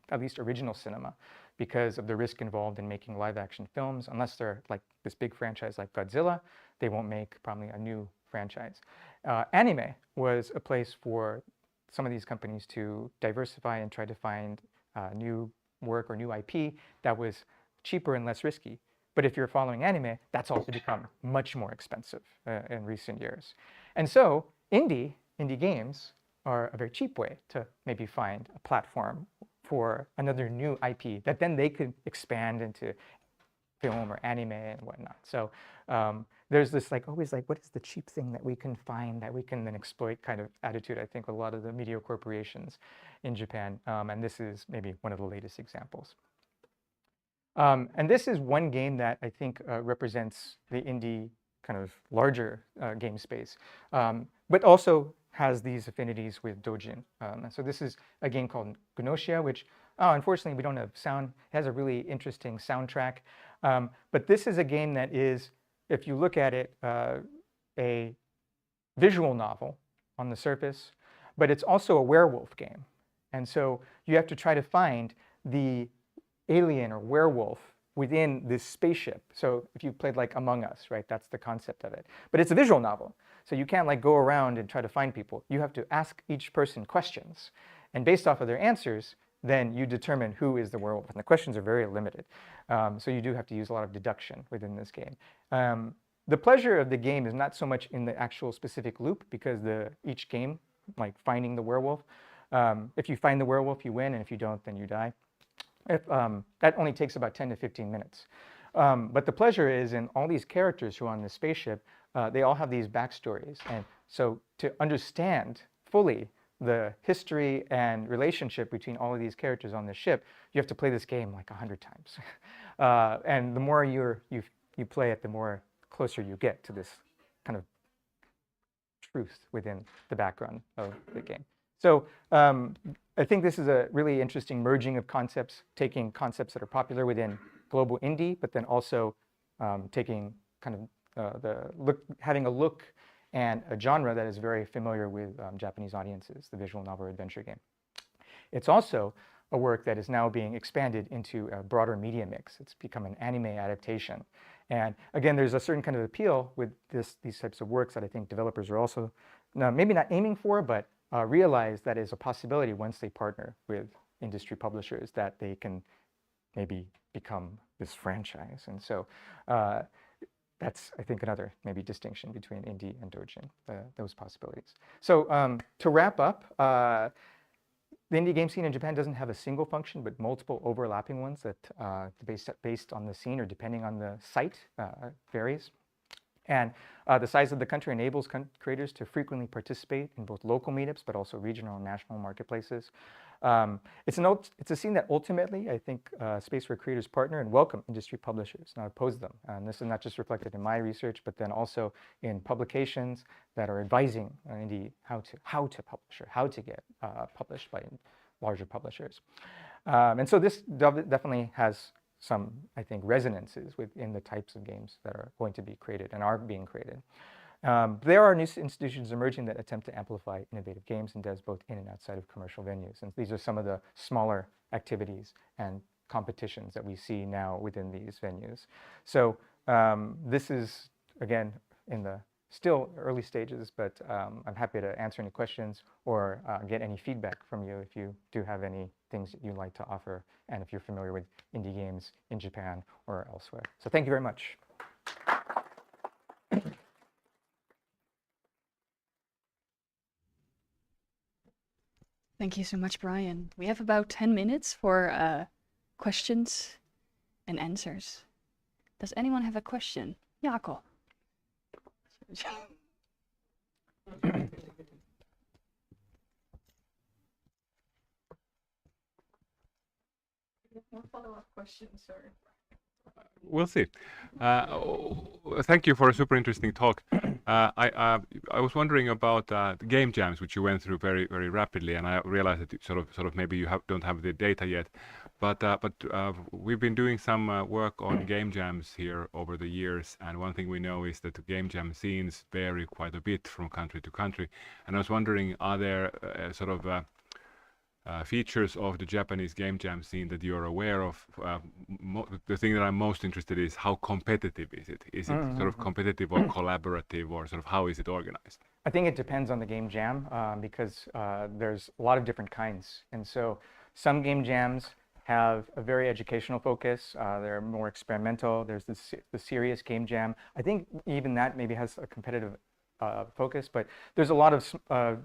at least original cinema, because of the risk involved in making live action films. Unless they're like this big franchise like Godzilla, they won't make probably a new franchise. Anime was a place for some of these companies to diversify and try to find new work or new IP that was cheaper and less risky. But if you're following anime, that's also become much more expensive in recent years. And so indie games are a very cheap way to maybe find a platform for another new IP that then they could expand into film or anime and whatnot. So there's this like always like, what is the cheap thing that we can find that we can then exploit kind of attitude, I think, with a lot of the media corporations in Japan. And this is maybe one of the latest examples. And this is one game that I think represents the indie kind of larger game space, but also has these affinities with doujin. So this is a game called Gnosia, which unfortunately we don't have sound. It has a really interesting soundtrack. But this is a game that is, if you look at it, a visual novel on the surface, but it's also a werewolf game. And so you have to try to find the alien or werewolf within this spaceship. So if you played like Among Us, right, that's the concept of it. But it's a visual novel. So you can't like go around and try to find people. You have to ask each person questions. And based off of their answers, then you determine who is the werewolf. And the questions are very limited. So you do have to use a lot of deduction within this game. The pleasure of the game is not so much in the actual specific loop, because each game, like finding the werewolf, if you find the werewolf, you win, and if you don't, then you die. That only takes about 10 to 15 minutes. But the pleasure is in all these characters who are on the spaceship, they all have these backstories. And so to understand fully the history and relationship between all of these characters on the ship, you have to play this game like 100 times. And the more you play it, the more closer you get to this kind of truth within the background of the game. So I think this is a really interesting merging of concepts, taking concepts that are popular within global indie, but then also taking kind of having a look and a genre that is very familiar with Japanese audiences, the visual novel adventure game. It's also a work that is now being expanded into a broader media mix. It's become an anime adaptation. And again, there's a certain kind of appeal with these types of works that I think developers are also maybe not aiming for, but realize that is a possibility once they partner with industry publishers, that they can maybe become this franchise. And so that's, I think, another maybe distinction between indie and doujin, those possibilities. So to wrap up, the indie game scene in Japan doesn't have a single function, but multiple overlapping ones that based on the scene or depending on the site varies. And the size of the country enables creators to frequently participate in both local meetups, but also regional and national marketplaces. It's a scene that ultimately, I think, space where creators partner and welcome industry publishers, not oppose them. And this is not just reflected in my research, but then also in publications that are advising indie how to publish or how to get published by larger publishers. And so this definitely has some, I think, resonances within the types of games that are going to be created and are being created. There are new institutions emerging that attempt to amplify innovative games and devs both in and outside of commercial venues. And these are some of the smaller activities and competitions that we see now within these venues. So this is, again, in the still early stages, but I'm happy to answer any questions or get any feedback from you if you do have any things that you'd like to offer, and if you're familiar with indie games in Japan or elsewhere. So thank you very much. Thank you so much, Bryan. We have about 10 minutes for questions and answers. Does anyone have a question? Jaco. More follow-up questions, or We'll see. Thank you for a super interesting talk. I was wondering about the game jams, which you went through very, very rapidly, and I realized that sort of maybe you don't have the data yet, but we've been doing some work on game jams here over the years, and one thing we know is that the game jam scenes vary quite a bit from country to country, and I was wondering, are there features of the Japanese game jam scene that you're aware of? The thing that I'm most interested in is how competitive is it? Is it sort of competitive or collaborative, or sort of how is it organized? I think it depends on the game jam because there's a lot of different kinds. And so some game jams have a very educational focus. They're more experimental. There's the serious game jam. I think even that maybe has a competitive focus, but there's a lot of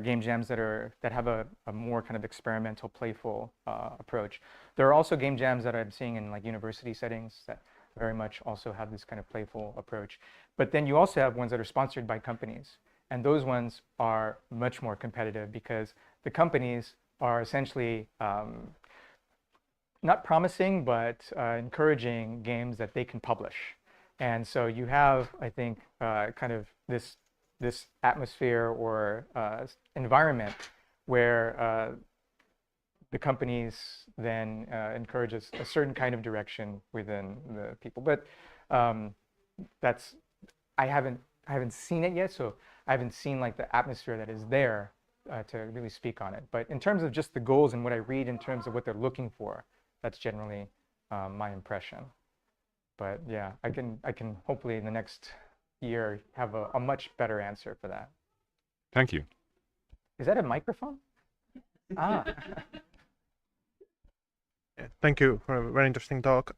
game jams that have a more kind of experimental, playful approach. There are also game jams that I'm seeing in like university settings that very much also have this kind of playful approach. But then you also have ones that are sponsored by companies, and those ones are much more competitive because the companies are essentially not promising, but encouraging games that they can publish. And so you have, I think, kind of this atmosphere or environment where the companies then encourage a certain kind of direction within the people. But I haven't seen it yet, so I haven't seen like the atmosphere that is there to really speak on it. But in terms of just the goals and what I read in terms of what they're looking for, that's generally my impression. But yeah, I can hopefully in the next year have a much better answer for that. Thank you. Is that a microphone? Ah. Yeah, thank you for a very interesting talk.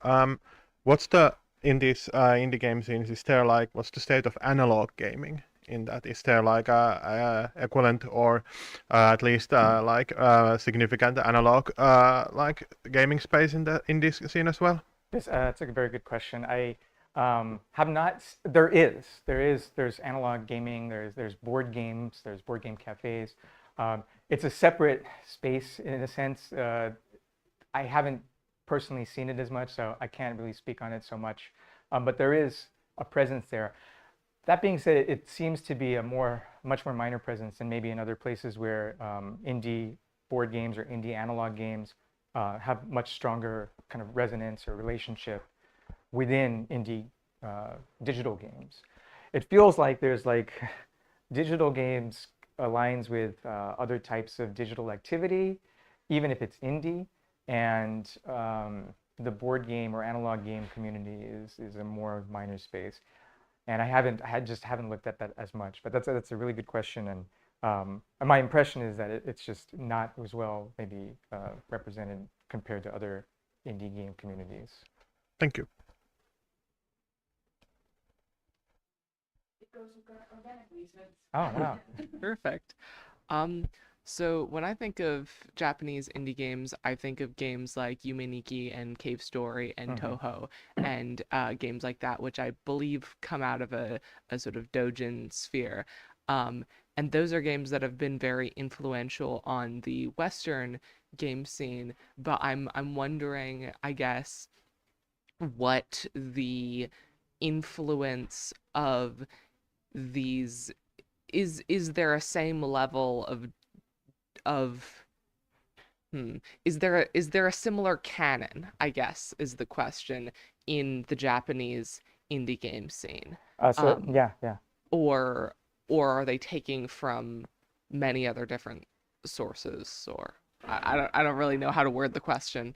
What's the in this indie game scenes? Is there like what's the state of analog gaming in that? Is there like a equivalent or at least like significant analog like gaming space in this scene as well? That's a very good question. I have not. There's analog gaming. There's board games. There's board game cafes. It's a separate space in a sense. I haven't personally seen it as much, so I can't really speak on it so much. But there is a presence there. That being said, it seems to be much more minor presence than maybe in other places where indie board games or indie analog games have much stronger kind of resonance or relationship within indie digital games. It feels like there's like digital games aligns with other types of digital activity, even if it's indie, and the board game or analog game community is a more minor space. And I just haven't looked at that as much, but that's a really good question. And my impression is that it's just not as well maybe represented compared to other indie game communities. Thank you. goes organically, so it's Oh, wow. Perfect. So when I think of Japanese indie games, I think of games like Yume Nikki and Cave Story and Toho, and games like that, which I believe come out of a sort of doujin sphere. And those are games that have been very influential on the Western game scene. But I'm wondering, I guess, what the influence of these is there a same level of is there a similar canon, I guess, is the question, in the Japanese indie game scene, Yeah. or are they taking from many other different sources, or I don't really know how to word the question,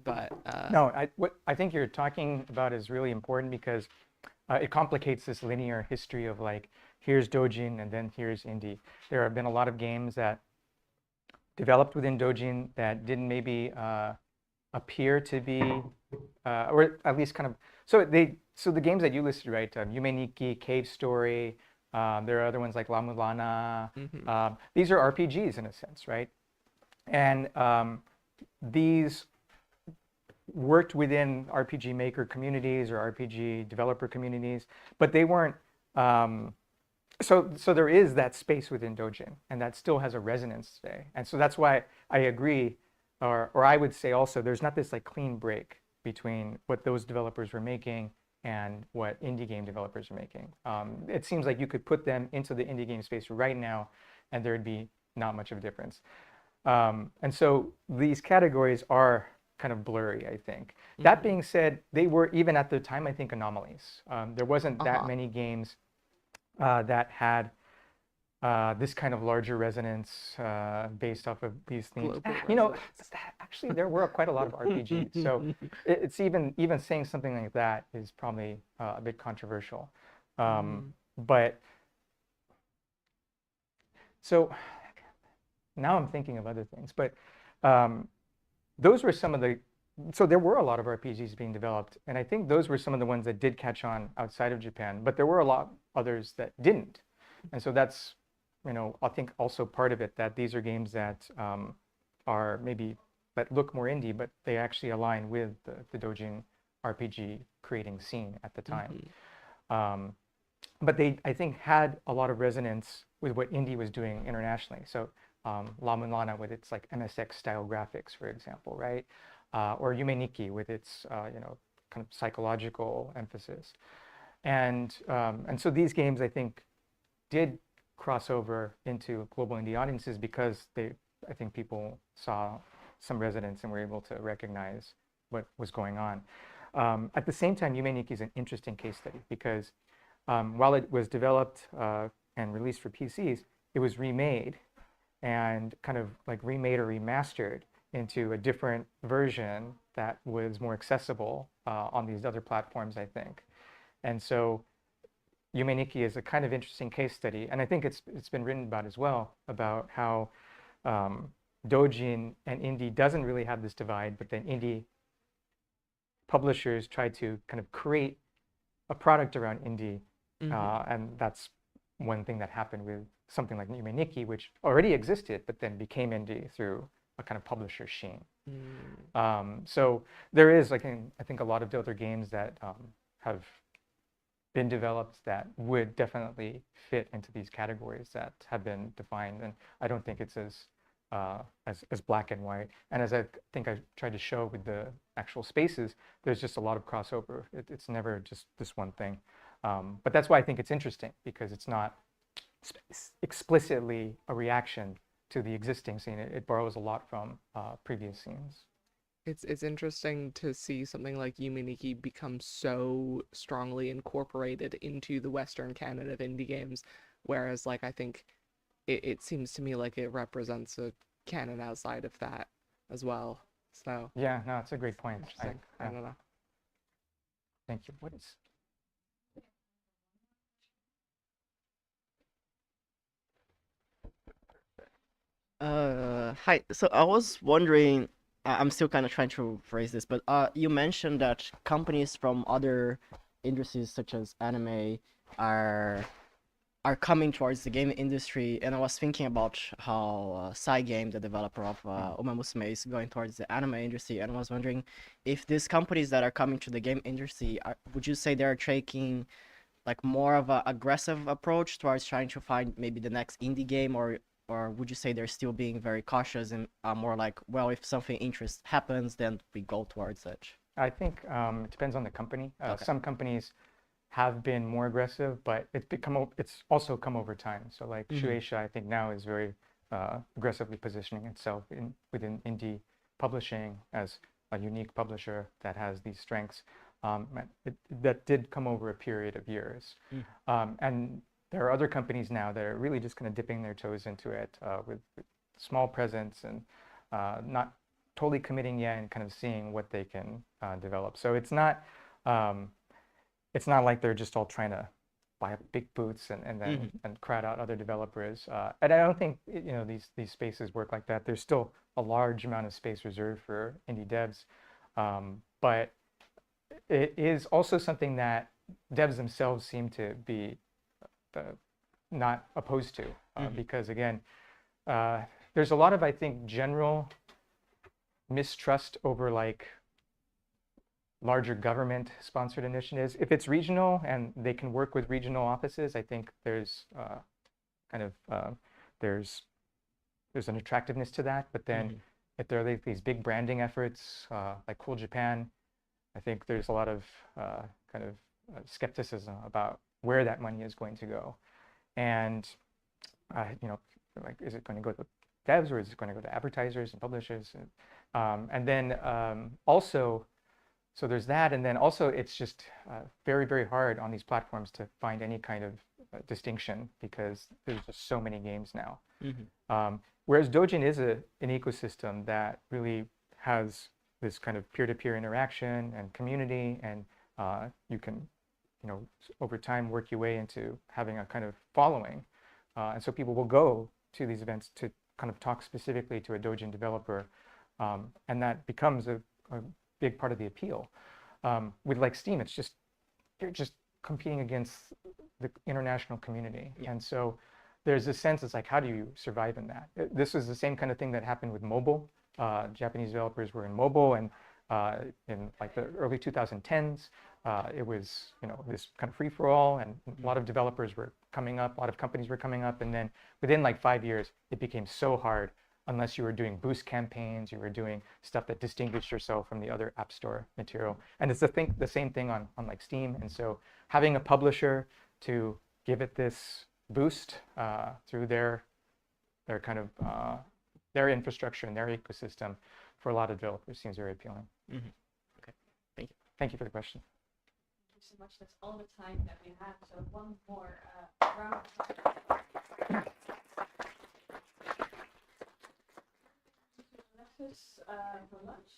but No, what I think you're talking about is really important because it complicates this linear history of like, here's doujin and then here's indie. There have been a lot of games that developed within doujin that didn't maybe appear to be, or at least kind of, so the games that you listed, right? Yume Nikki, Cave Story, there are other ones like La Mulana. These are RPGs in a sense, right? And these worked within RPG maker communities or RPG developer communities, but they weren't. So there is that space within doujin, and that still has a resonance today. And so that's why I agree, or I would say also, there's not this like clean break between what those developers were making and what indie game developers are making. It seems like you could put them into the indie game space right now, and there'd be not much of a difference. And so these categories are kind of blurry, I think. That being said, they were, even at the time, I think, anomalies. There wasn't that many games that had this kind of larger resonance based off of these themes. You know, actually, there were quite a lot of RPGs. So it's even saying something like that is probably a bit controversial. But so now I'm thinking of other things. But those were some of the, so there were a lot of RPGs being developed, and I think those were some of the ones that did catch on outside of Japan, but there were a lot others that didn't. And so that's, you know, I think also part of it, that these are games that are maybe, that look more indie, but they actually align with the doujin RPG creating scene at the time. But they, I think, had a lot of resonance with what indie was doing internationally. So La Mulana with its like MSX style graphics, for example, right? Or Yume Nikki with its you know, kind of psychological emphasis, and so these games, I think, did cross over into global indie audiences because I think people saw some resonance and were able to recognize what was going on. At the same time, Yume Nikki is an interesting case study because while it was developed and released for PCs, it was remade and kind of like remade or remastered into a different version that was more accessible on these other platforms, I think. And so Yume Nikki is a kind of interesting case study, and I think it's been written about as well, about how doujin and indie doesn't really have this divide, but then indie publishers try to kind of create a product around indie, and that's one thing that happened with something like Yume Nikki, which already existed, but then became indie through a kind of publisher sheen. So there is, like, I think, a lot of other games that have been developed that would definitely fit into these categories that have been defined, and I don't think it's as black and white. And as I think I tried to show with the actual spaces, there's just a lot of crossover. It's never just this one thing. But that's why I think it's interesting, because it's not explicitly a reaction to the existing scene. It borrows a lot from previous scenes. It's interesting to see something like Yume Nikki become so strongly incorporated into the Western canon of indie games, whereas, like, I think it seems to me like it represents a canon outside of that as well. So Yeah, no, it's a great point. I don't know. Thank you. What is? Hi. So I was wondering, I'm still kind of trying to phrase this, but you mentioned that companies from other industries such as anime are are coming towards the game industry, and I was thinking about how Cygame, the developer of Uma Musume, is going towards the anime industry, and I was wondering if these companies that are coming to the game industry, would you say they're taking like more of an aggressive approach towards trying to find maybe the next indie game, or would you say they're still being very cautious and more like, well, if something interest happens, then we go towards it? I think it depends on the company. Okay. Some companies have been more aggressive, but it's also come over time. So like Shueisha, I think now is very aggressively positioning itself within indie publishing as a unique publisher that has these strengths. That did come over a period of years. And there are other companies now that are really just kind of dipping their toes into it with small presence and not totally committing yet and kind of seeing what they can develop. So it's not like they're just all trying to buy up big boots and then and crowd out other developers. And I don't think these spaces work like that. There's still a large amount of space reserved for indie devs, but it is also something that devs themselves seem to be not opposed to, because again, there's a lot of, I think, general mistrust over like larger government sponsored initiatives. If it's regional and they can work with regional offices, I think there's there's an attractiveness to that. But then if there are like these big branding efforts like Cool Japan, I think there's a lot of skepticism about where that money is going to go. And like, is it going to go to devs, or is it going to go to advertisers and publishers? And then also, so there's that, and then also it's just very, very hard on these platforms to find any kind of distinction because there's just so many games now. Whereas doujin is an ecosystem that really has this kind of peer-to-peer interaction and community, and you can, over time work your way into having a kind of following. And so people will go to these events to kind of talk specifically to a doujin developer, and that becomes a big part of the appeal. With like Steam, it's just, you're just competing against the international community. And so there's a sense, it's like, how do you survive in that? This was the same kind of thing that happened with mobile. Japanese developers were in mobile, and in like the early 2010s, it was, this kind of free-for-all, and a lot of developers were coming up, a lot of companies were coming up, and then within like 5 years, it became so hard unless you were doing boost campaigns, you were doing stuff that distinguished yourself from the other App Store material. And it's the same thing on like Steam. And so having a publisher to give it this boost through their kind of their infrastructure and their ecosystem for a lot of developers seems very appealing. Okay, thank you. Thank you for the question. Thank you so much. That's all the time that we have. So one more round of for lunch.